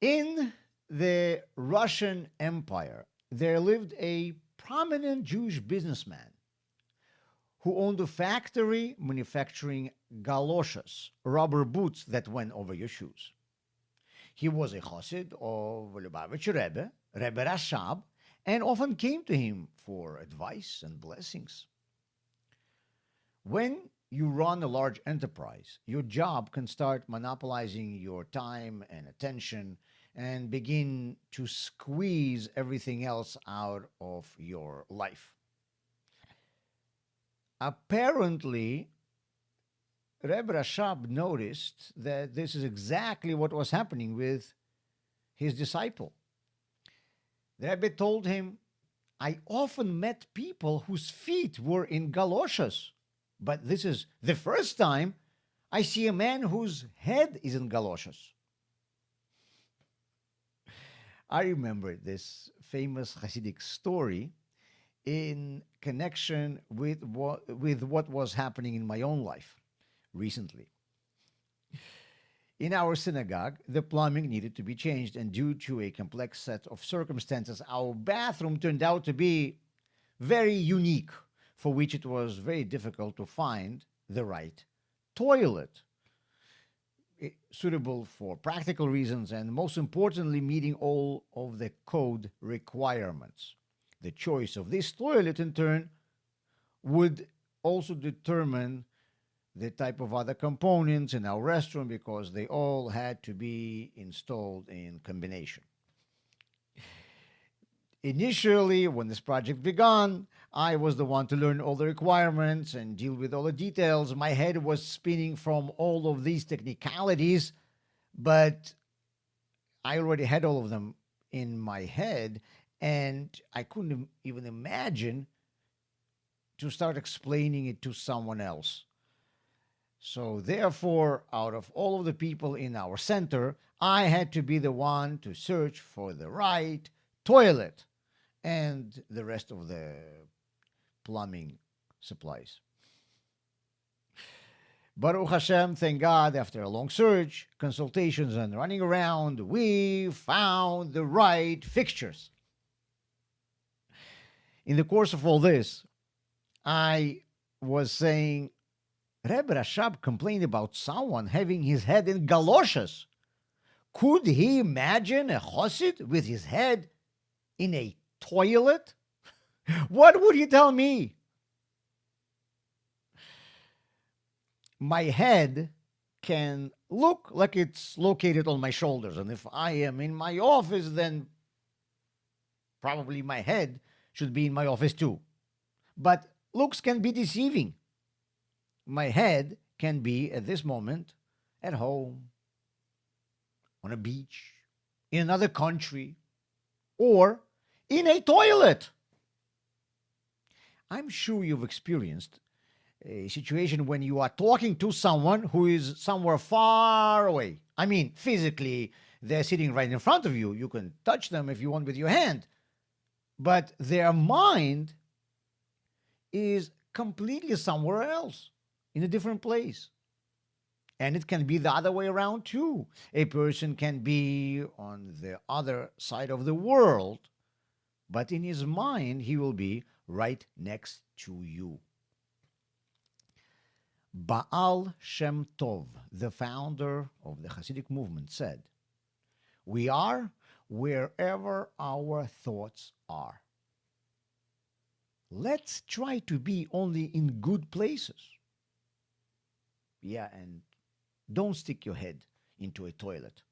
In the Russian Empire, there lived a prominent Jewish businessman who owned a factory manufacturing galoshes, rubber boots that went over your shoes. He was a chassid of Lubavitch Rebbe, Rebbe Rashab, and often came to him for advice and blessings. When you run a large enterprise, your job can start monopolizing your time and attention and begin to squeeze everything else out of your life. Apparently, Reb Rashab noticed that this is exactly what was happening with his disciple. The Rebbe told him, I often met people whose feet were in galoshes, but this is the first time I see a man whose head is in galoshes. I remember this famous Hasidic story in connection with what was happening in my own life recently. In our synagogue, the plumbing needed to be changed, and due to a complex set of circumstances, our bathroom turned out to be very unique, for which it was very difficult to find the right toilet suitable for practical reasons and, most importantly, meeting all of the code requirements. The choice of this toilet, in turn, would also determine the type of other components in our restroom because they all had to be installed in combination. Initially, when this project began, I was the one to learn all the requirements and deal with all the details. My head was spinning from all of these technicalities, but I already had all of them in my head, and I couldn't even imagine to start explaining it to someone else. So therefore, out of all of the people in our center, I had to be the one to search for the right toilet and the rest of the plumbing supplies. Baruch Hashem, thank God, after a long search, consultations, and running around, we found the right fixtures. In the course of all this, I was saying, Rebbe Rashab complained about someone having his head in galoshes. Could he imagine a chassid with his head in a toilet? What would he tell me? My head can look like it's located on my shoulders, and if I am in my office, then probably my head should be in my office too. But looks can be deceiving. My head can be, at this moment, at home, on a beach, in another country, or in a toilet. I'm sure you've experienced a situation when you are talking to someone who is somewhere far away. I mean, physically, they're sitting right in front of you. You can touch them if you want with your hand. But their mind is completely somewhere else, in a different place. And it can be the other way around too. A person can be on the other side of the world, but in his mind, he will be right next to you. Baal Shem Tov, the founder of the Hasidic movement, said, "We are wherever our thoughts are. Let's try to be only in good places." Yeah, and don't stick your head into a toilet.